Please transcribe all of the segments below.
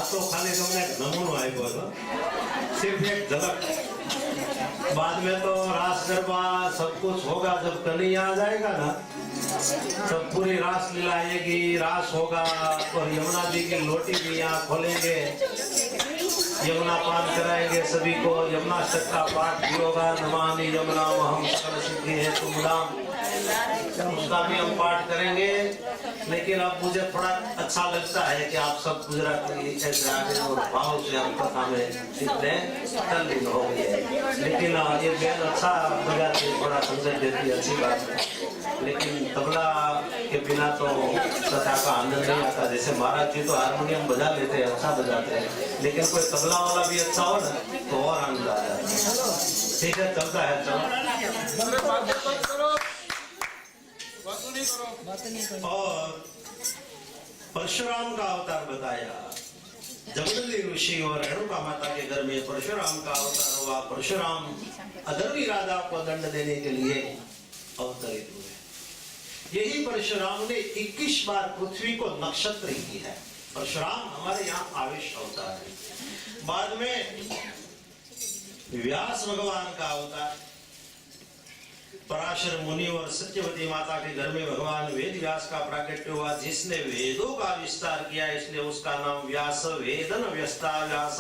तो खाली तुमने नमूनो आप्यो હતો, सिर्फ एक झलक। बाद में तो रास गरबा सब कुछ होगा, जब कन्हैया आ जाएगा ना तब पूरी रास लीला आएगी, रास होगा। और यमुना जी की लोटी भी यहाँ खोलेंगे, यमुना पान कराएंगे सभी को, यमुना अष्टक का पाठ भी होगा, नमामि यमुना हम सकल सिद्धि है तुमदाम, उसका भी हम पाठ करेंगे। लेकिन अब मुझे थोड़ा अच्छा लगता है कि आप सब गुजराती ऐसे आगे और भाव से हम कथा में इतने तल्लीन हो गए। लेकिन ये बेहद अच्छा बजाते, थोड़ा संगत देती, अच्छी बात है। लेकिन तबला के बिना तो कथा का आनंद नहीं आता। जैसे महाराज जी तो हारमोनियम बजा लेते हैं, अच्छा बजाते हैं, लेकिन कोई तबला वाला भी अच्छा हो ना तो और आनंद आ जाता है। ठीक है, चलता है, चलो। और परशुराम का अवतार बताया। जमदग्नि ऋषि और रेणुका माता के घर में परशुराम का अवतार हुआ। परशुराम अधर्मी राजा को दंड देने के लिए अवतरित हुए। यही परशुराम ने 21 बार पृथ्वी को नक्षत्र की है। परशुराम हमारे यहाँ आवेश अवतार है। बाद में व्यास भगवान का अवतार, पराशर मुनि और सत्यवती माता के घर में भगवान वेद व्यास का प्राकट्य हुआ, जिसने वेदों का विस्तार किया, इसलिए उसका नाम व्यास वेदन व्यस्ता व्यास।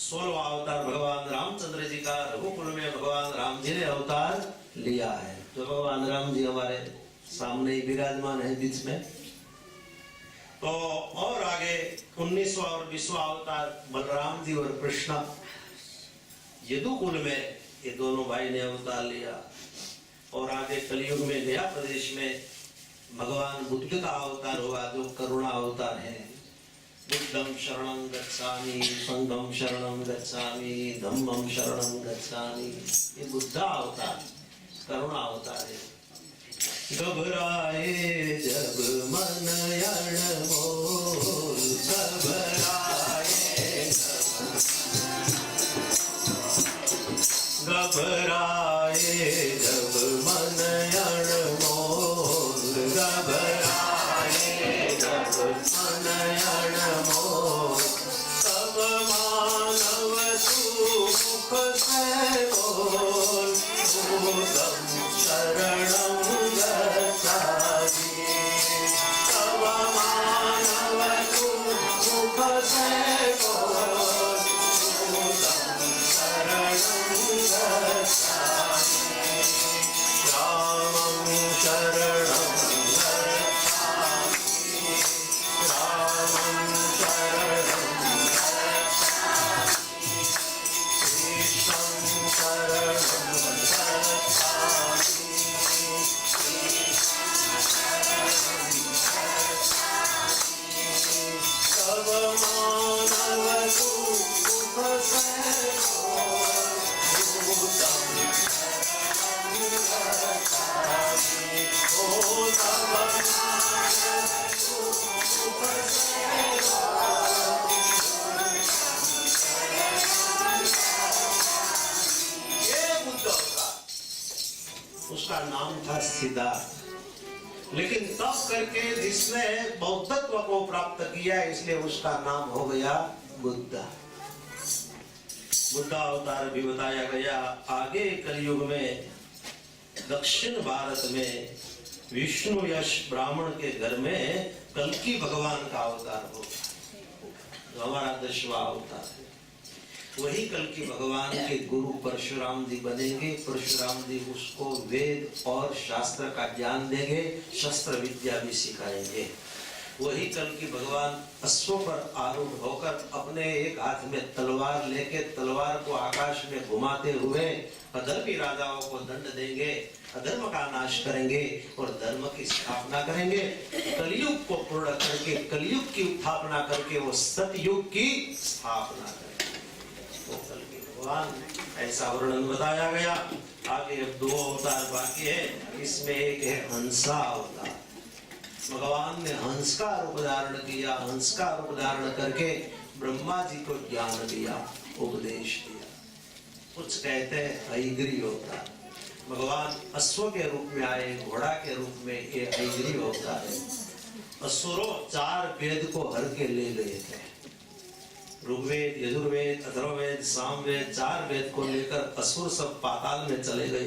16वां अवतार भगवान रामचंद्र जी का रघुकुल में भगवान राम जी ने अवतार लिया है। तो भगवान राम जी हमारे सामने ही विराजमान है बीच में। तो और आगे 19वां और 20वां अवतार बलराम जी और कृष्ण, यदुकुल में ये दोनों भाई ने अवतार लिया। और आगे कलयुग में गया प्रदेश में भगवान बुद्ध का अवतार हुआ, जो करुणा अवतार है। बुद्धं शरणं गच्छामि, संघं शरणं गच्छामि, धम्मं शरणं गच्छामि। ये बुद्ध अवतार, करुणा अवतार है। घबराए जब मन अनमोल, घबराए जब मन अनमोल, घबराए जब मन अनमोल, तब मानव तू मुख से बोल, बुद्धं शरणं गच्छामि। तब मानव तू मुख से बोल, बुद्धं शरणं रामं शरणं गच्छामि, रामं शरणं गच्छामि, कृष्णं शरणं गच्छामि, तब मानव तू मुख से उसका नाम था सिद्धार्थ। लेकिन तब करके जिसने बौद्धत्व को प्राप्त किया, इसलिए उसका नाम हो गया बुद्ध। बुद्ध अवतार भी बताया गया। आगे कलयुग में दक्षिण भारत में विष्णु यश ब्राह्मण के घर में कल्कि भगवान का अवतार होगा, जो हमारा 10वां अवतार है। वही कल्कि भगवान के गुरु परशुराम जी बनेंगे। परशुराम जी उसको वेद और शास्त्र का ज्ञान देंगे, शस्त्र विद्या भी सिखाएंगे। वही कल्कि भगवान अश्व पर आरूढ़ होकर अपने एक हाथ में तलवार लेके तलवार को आकाश में घुमाते हुए अधर्मी राजाओं को दंड देंगे, अधर्म का नाश करेंगे और धर्म की स्थापना करेंगे। कलयुग को पूर्ण करके, कलयुग की स्थापना करके वो सतयुग की स्थापना करेंगे। वो कल्कि भगवान, ऐसा वर्णन बताया गया। आगे अब 2 अवतार बाकी है। इसमें एक है हंसा अवतार। भगवान ने हंस का रूप धारण किया। हंस का रूप धारण करके ब्रह्मा जी को ज्ञान दिया, उपदेश दिया। कुछ कहते हैं हयग्रीव अवतार। भगवान अश्व के रूप में आए, घोड़ा के रूप में ये हयग्रीव अवतार है। असुरों 4 वेद को हर के ले गए थे। ऋग्वेद, यजुर्वेद, अथर्ववेद, सामवेद, 4 वेद को लेकर असुर सब पाताल में चले गए।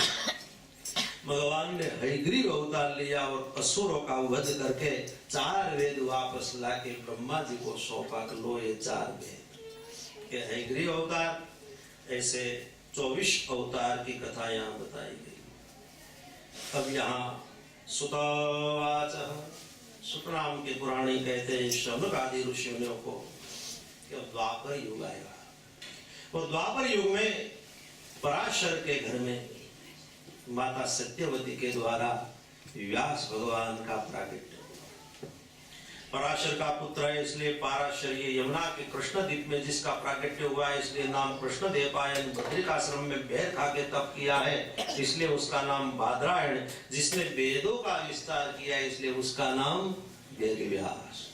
भगवान ने हयग्रीव अवतार लिया और असुरों का वध करके 4 वेद वापस लाके ब्रह्मा जी को सौंपा कि लो ये 4 वेद। ये हयग्रीव अवतार, ऐसे 24 अवतार की कथा यहाँ बताई गई। अब यहाँ सुतवाच, सुत नाम के पुराणी कहते हैं शौनक आदि ऋषियों को कि अब द्वापर युग आएगा। और द्वापर युग में पराशर के घर में माता सत्यवती के द्वारा व्यास भगवान का प्राकट्य। पराशर का पुत्र है इसलिए पाराशर, ये यमुना के कृष्ण द्वीप में जिसका प्राकट्य हुआ है इसलिए नाम कृष्ण देवपायन। बद्रिकाश्रम में बेर खा के तप किया है इसलिए उसका नाम बादरायण। जिसने वेदों का विस्तार किया है इसलिए उसका नाम वेद व्यास।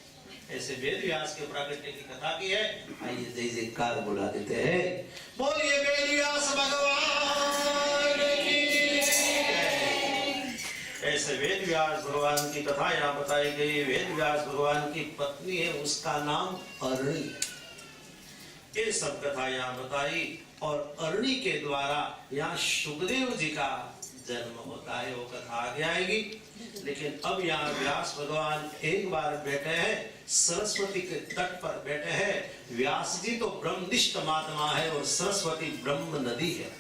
ऐसे वेद व्यास के प्राकट्य की कथा की है। आइए जय जयकार बुला देते हैं। बोलिए वेद व्यास भगवान की। ऐसे वेद व्यास भगवान की कथा यहाँ बताई गई। वेद व्यास भगवान की पत्नी है, उसका नाम अरणी। ये सब कथा यहाँ बताई और अरणी के द्वारा यहाँ सुखदेव जी का जन्म होता है। वो कथा आगे आएगी। लेकिन अब यहाँ व्यास भगवान एक बार बैठे हैं, सरस्वती के तट पर बैठे हैं। व्यास जी तो ब्रह्मनिष्ठ महात्मा है और सरस्वती ब्रह्म नदी है।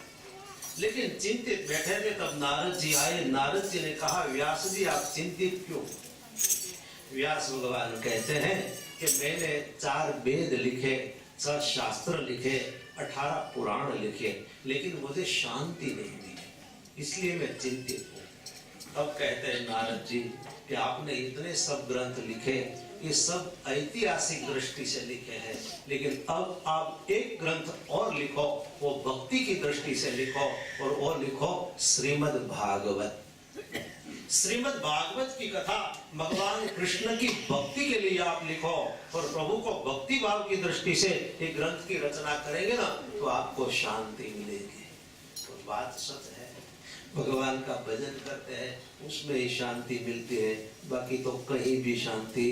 लेकिन चिंतित बैठे थे, तब नारद जी आए। नारद जी ने कहा व्यास जी आप चिंतित क्यों? व्यास भगवान कहते हैं कि मैंने 4 वेद लिखे, 6 शास्त्र लिखे, 18 पुराण लिखे, लेकिन मुझे शांति नहीं मिली, इसलिए मैं चिंतित हूँ। अब कहते हैं नारद जी कि आपने इतने सब ग्रंथ लिखे, ये सब ऐतिहासिक दृष्टि से लिखे हैं, लेकिन अब आप एक ग्रंथ और लिखो, वो भक्ति की दृष्टि से लिखो, और वो लिखो श्रीमद् भागवत। श्रीमद् भागवत की कथा भगवान कृष्ण की भक्ति के लिए आप लिखो, और प्रभु को भक्ति भाव की दृष्टि से एक ग्रंथ की रचना करेंगे ना तो आपको शांति मिलेगी। तो बात सच है, भगवान का भजन करते हैं उसमें ही शांति मिलती है, बाकी तो कहीं भी शांति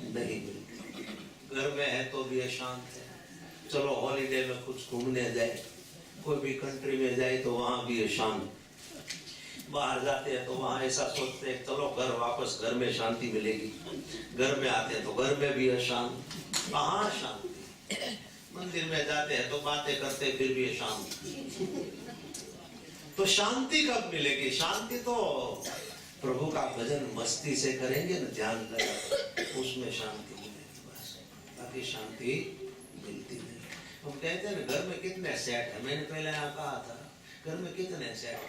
नहीं मिलती। घर में है तो भी अशांत है। चलो हॉलीडे में कुछ घूमने जाए, कोई भी कंट्री में जाए तो वहां भी अशांत। बाहर जाते हैं तो वहां ऐसा सोचते हैं चलो घर वापस, घर में शांति मिलेगी। घर में आते हैं तो घर में भी अशांत, कहाँ शांति। मंदिर में जाते हैं तो बातें करते फिर भी अशांत। तो शांति कब मिलेगी? शांति तो प्रभु का भजन मस्ती से करेंगे ना, ध्यान लगा, उसमें शांति मिलेगी बस, बाकी शांति मिलती नहीं। हम कहते हैं घर में कितने सेट है, मैंने पहले यहाँ कहा था घर में कितने सेट।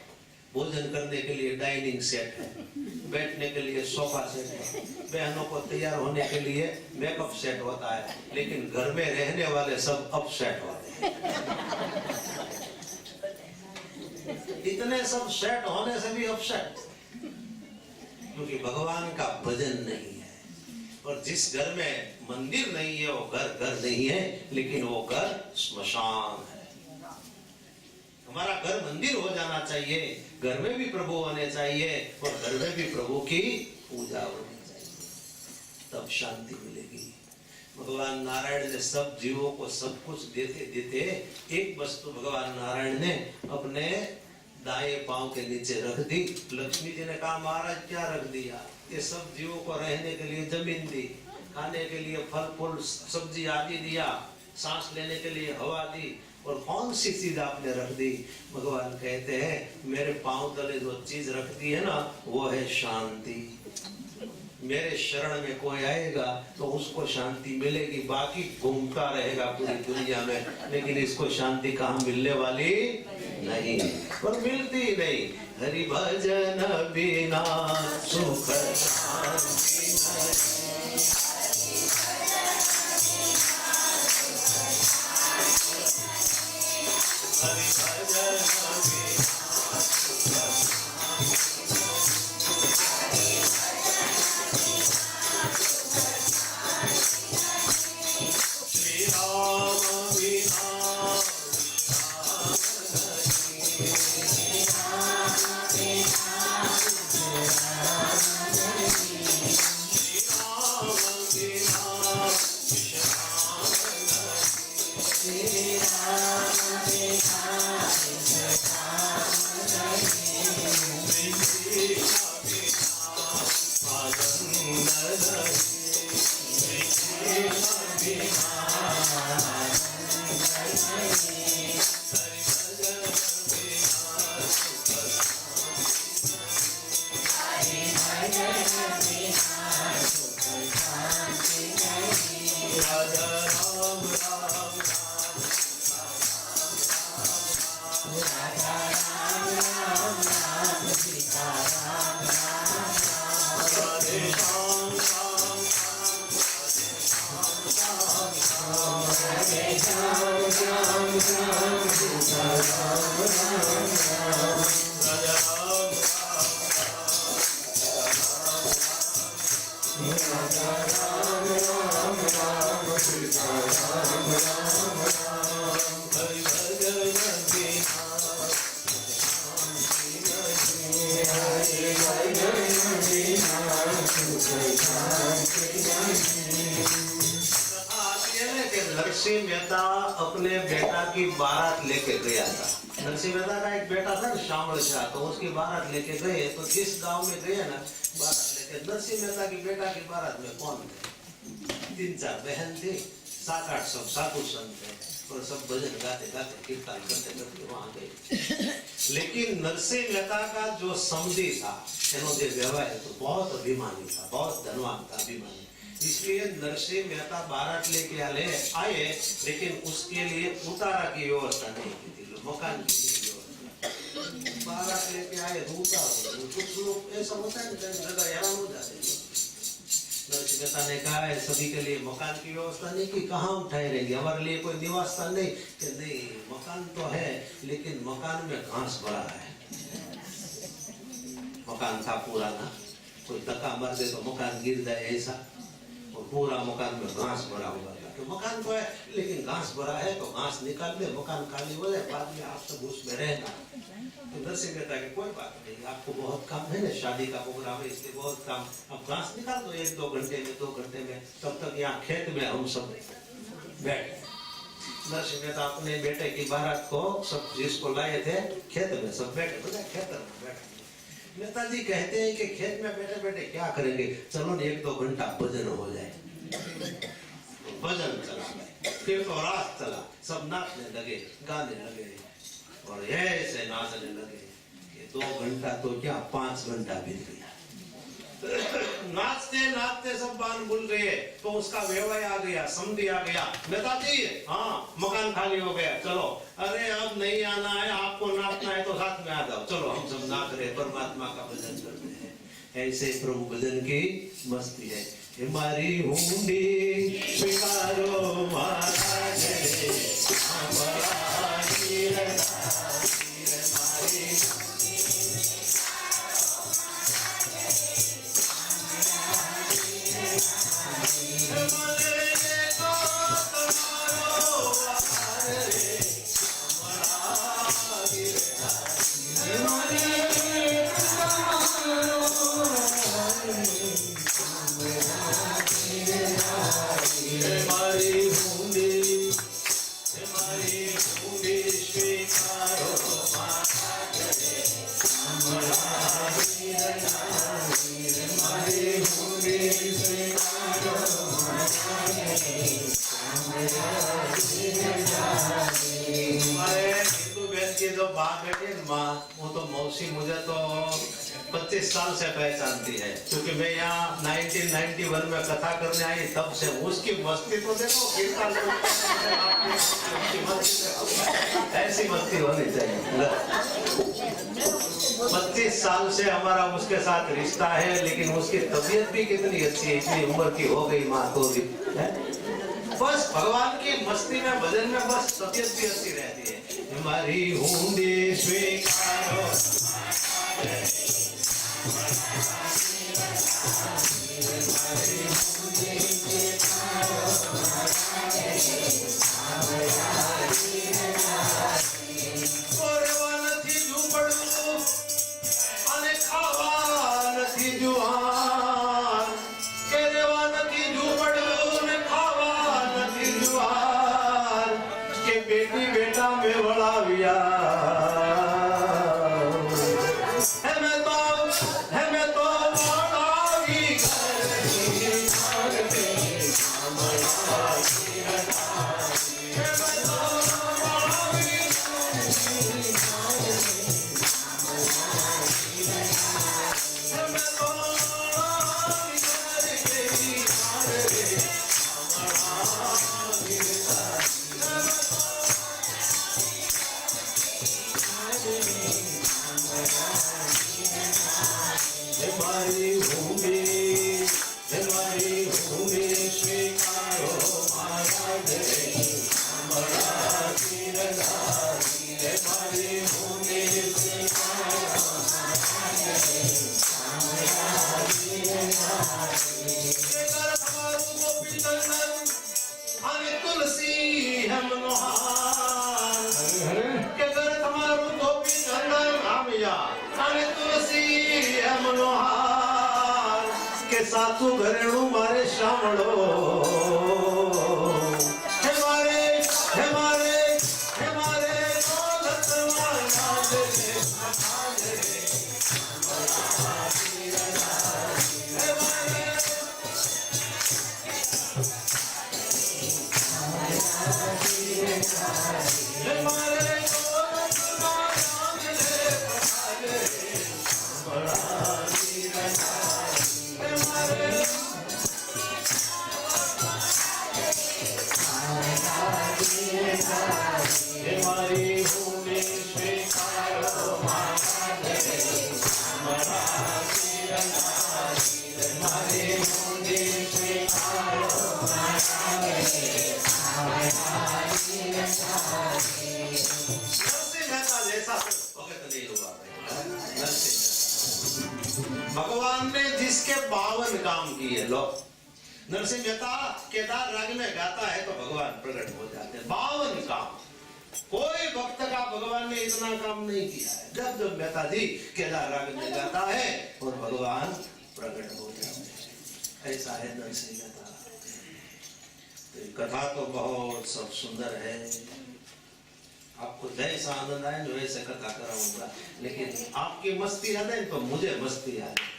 भोजन करने के लिए डाइनिंग सेट है, बैठने के लिए सोफा सेट है, बहनों को तैयार होने के लिए मेकअप सेट होता है, लेकिन घर में रहने वाले सब अपसेट होते हैं। इतने सब सेट होने से भी अपसेट, क्योंकि भगवान का भजन नहीं है। और जिस घर में मंदिर नहीं है वो घर नहीं है, लेकिन वो घर स्मशान है। हमारा घर मंदिर हो जाना चाहिए, घर में भी प्रभु होने चाहिए और घर में भी प्रभु की पूजा होनी चाहिए, तब शांति मिलेगी। भगवान नारायण ने सब जीवों को सब कुछ देते देते एक वस्तु भगवान नारायण ने अपने दाएं पांव के नीचे रख दी। लक्ष्मी जी ने कहा महाराज क्या रख दिया? ये सब जीवों को रहने के लिए जमीन दी, खाने के लिए फल फूल सब्जी आदि दिया, सांस लेने के लिए हवा दी, और कौन सी चीज आपने रख दी? भगवान कहते हैं मेरे पांव तले जो चीज रख दी है ना वो है शांति। मेरे शरण में कोई आएगा तो उसको शांति मिलेगी, बाकी घूमता रहेगा पूरी दुनिया में, लेकिन इसको शांति कहाँ मिलने वाली नहीं, और मिलती नहीं। हरि भजन बिना सुख शांति नहीं। हरि भजन बिना श्री राम बिना नरसिंह मेहता अपने बेटा की बारात लेके गया था। नरसिंह मेहता का एक बेटा था श्यामल शाह, तो उसकी बारात लेके गए। तो जिस गांव में गए ना बारात लेके, नरसिंह मेहता की बेटा की बारात में कौन थे? 3-4 बहन थी, 7-8 सब साधु संत थे, और सब भजन गाते गाते कीर्तन करते करते वहां गए। लेकिन नरसिंह मेहता का जो समधी था, व्यवहार तो बहुत अभिमानी था, बहुत धनवान था, अभिमानी। इसलिए नरसिंह मेहता बारात लेके आए, लेकिन उसके लिए उतारा की व्यवस्था नहीं की थी, मकान की व्यवस्था। बारात लेके आए तो उतार, कुछ लोग ऐसा होता है ज्यादा हैरान हो जाते हैं। नरसिंह मेहता ने कहा है सभी के लिए मकान की व्यवस्था नहीं की, कहाँ हम ठहरेंगे, हमारे लिए कोई निवास स्थान नहीं। कि नहीं, मकान तो है लेकिन मकान में घास भरा है। मकान था पुराना, कोई धक्का मार दे तो मकान गिर जाए ऐसा, और पूरा मकान में घास भरा हुआ था। तो मकान तो है लेकिन घास भरा है, तो घास निकाल दे, मकान खाली हो जाए, बाद में आप सब उसमें रहना। तो नरसिंह मेहता की कोई बात नहीं, आपको बहुत काम है ना, शादी का प्रोग्राम है इसलिए बहुत काम, अब घास निकाल दो 1-2 घंटे में, 2 घंटे में, तब तक यहाँ खेत में हम सब बैठ। नरसिंह मेहता अपने बेटे की बारात को सब जिसको लाए थे खेत में सब बैठे, बोले खेतर में बैठे। नेताजी कहते हैं कि खेत में बैठे बैठे क्या करेंगे, चलो 1-2 घंटा भजन हो जाए। भजन चला, फिर तो रात चला, सब नाचने लगे, गाने लगे, और ऐसे नाचने लगे कि 2 घंटा तो क्या 5 घंटा बीत गया। नाचते नाचते सब बान बुल रहे, तो उसका व्यवहार आ गया, समझी आ गया, नेताजी हाँ मकान खाली हो गया, चलो। अरे अब नहीं आना है, आपको नाचना है तो साथ में आ जाओ, चलो हम सब नाच रहे, परमात्मा का भजन करते हैं। ऐसे प्रभु भजन की मस्ती है। हमारी हुंडी स्वीकारो महाराज वो तो मौसी मुझे तो 25 साल से पहचानती है, क्योंकि मैं यहाँ 1991 में कथा करने आई, तब से उसकी मस्ती तो देखो, ऐसी मस्ती होनी चाहिए। 25 साल से हमारा उसके साथ रिश्ता है, लेकिन उसकी तबीयत भी कितनी अच्छी है, इतनी उम्र की हो गई माँ तो भी बस भगवान की मस्ती में भजन में बस तबीयत भी अच्छी रहती है। हमारी हुंडी स्वीकारो है मैं तो सासू घरेणु मारे सामड़ो हे मारे हे मारे हे मारे दौलत वाला दे हे मारे हे मारे दौलत वाला दे बड़ा भगवान ने जिसके 52 काम किए लो नरसिंह मेहता केदार राग में गाता है तो भगवान प्रकट हो जाते हैं 52 काम कोई भक्त का भगवान ने इतना काम नहीं किया है जब जब मेहता जी केदार राग में गाता है और भगवान प्रकट हो जाते हैं ऐसा है नरसिंह मेहता। तो कथा तो बहुत सब सुंदर है आपको जैसा आनंद आए जो ऐसे कथा कराऊंगा लेकिन आपकी मस्ती आ जाए तो मुझे मस्ती आ जाए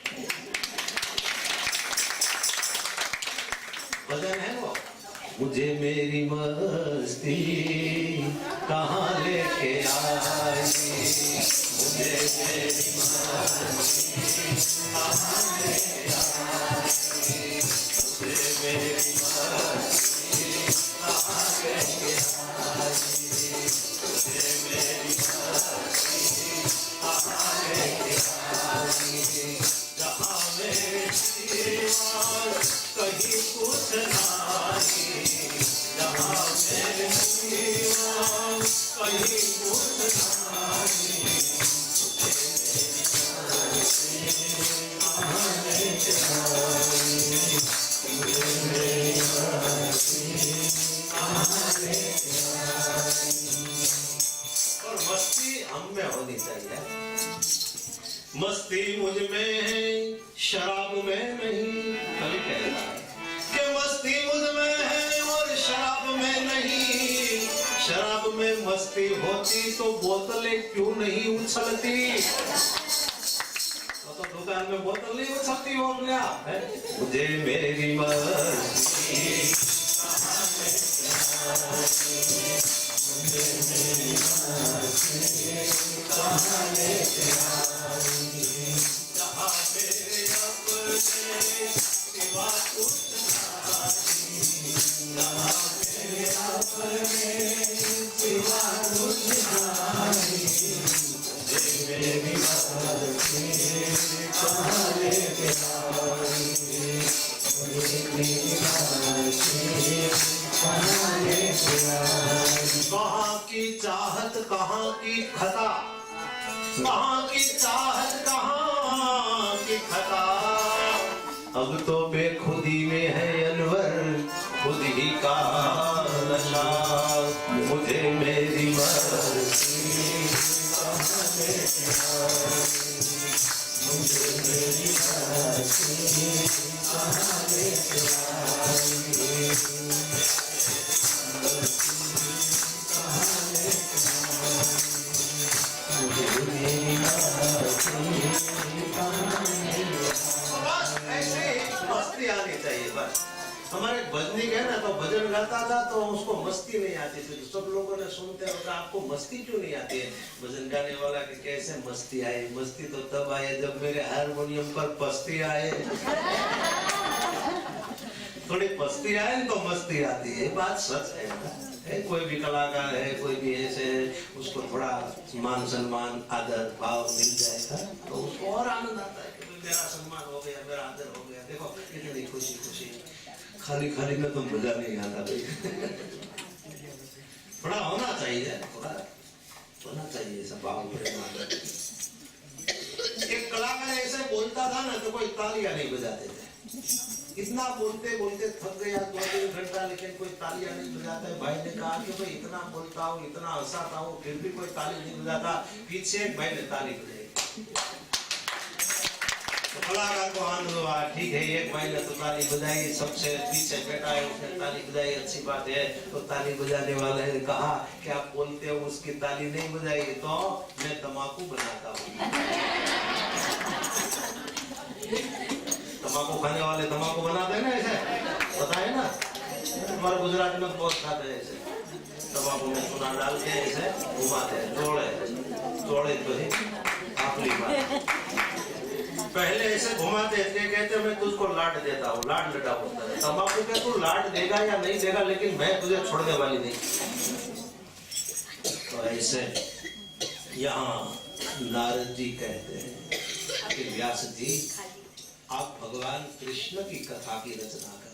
भजन है वो मुझे मेरी मस्ती कहाँ लेके आई मुझे मेरी मस्ती कहाँ लेके आई मुझे मेरी मस्ती कहाँ लेके आई मुझे मेरी मस्ती कहाँ लेके आई जहाँ मेरी कहीं कुछ नहीं जहाँ मेरे कहीं कुछ नहीं और मस्ती हम में होनी चाहिए मस्ती मुझ में है शराब में नहीं कभी कहता है कि मस्ती मुझ में है और शराब में नहीं शराब में मस्ती होती तो बोतलें क्यों नहीं उछलती तो दुकान में बोतल नहीं उछलती हो गया है मुझे मेरी मस्ती मुझे मेरी मस्ती कहाँ लेके आई जहाँ मेरे अपने सिवा कुछ नहीं जहाँ मेरे अपने सिवा कुछ नहीं मुझे मेरी मस्ती कहाँ लेके आई मुझे मेरी मस्ती कहाँ लेके आई कहाँ की चाहत कहाँ की खता कहाँ की चाहत कहाँ की खता अब तो बेखुदी में है अनवर खुद ही का नशा मुझे मेरी मस्ती कहाँ लेके आई मुझे मेरी मस्ती कहाँ लेके आई हमारे भजनी है ना तो भजन गाता था तो उसको मस्ती नहीं आती थी तो सब लोगों ने सुनते हो आपको मस्ती क्यों नहीं आती है भजन गाने वाला कि कैसे मस्ती आई मस्ती तो तब आई जब मेरे हारमोनियम पर पस्ती आए थोड़ी पस्ती आए तो मस्ती आती है, बात सच है ना। है कोई भी कलाकार है, कोई भी ऐसे, उसको थोड़ा मान सम्मान आदर भाव मिल जाएगा तो उसको और आनंद आता है कि मेरा सम्मान हो गया, मेरा आदर हो गया। देखो कितनी खुशी खुशी, खाली खाली में तो मजा नहीं आता भाई। थोड़ा होना चाहिए, थोड़ा होना चाहिए ऐसा भाव प्रेम आदर। एक कलाकार ऐसे बोलता था ना तो कोई तालियां नहीं बजाते थे। इतना बोलते बोलते थक गया 2-3 घंटा, लेकिन कोई तालियां नहीं बजाता है। भाई ने कहा कि भाई इतना बोलता हूँ, इतना हंसाता हूँ, फिर भी कोई ताली नहीं बजाता। पीछे एक भाई ने ताली बजाई तो कलाकार को आनंद हुआ, ठीक है एक भाई ने तो ताली बजाई, सबसे पीछे बैठा है उसने ताली बजाई, अच्छी बात है। तो ताली बजाने वाले ने कहा कि आप बोलते हो उसकी ताली नहीं बजाई तो मैं तम्बाकू बनाता हूँ। तम्बाकू खाने वाले तम्बाकू बनाते हैं ना, ऐसे पता है ना, हमारे गुजरात में बहुत खाते हैं ऐसे। तम्बाकू में चूना डाल के ऐसे घुमाते हैं, जोड़े तो ही आपली बात। पहले ऐसे घुमाते थे, कहते मैं तुझको लाड देता हूँ, लाड लड़ा होता है। तम्बाकू के तू लाड देगा या नहीं देगा, लेकिन मैं तुझे छोड़ने वाली नहीं। तो ऐसे यहाँ नारद जी कहते हैं कि व्यास जी आप भगवान कृष्ण की कथा की रचना कर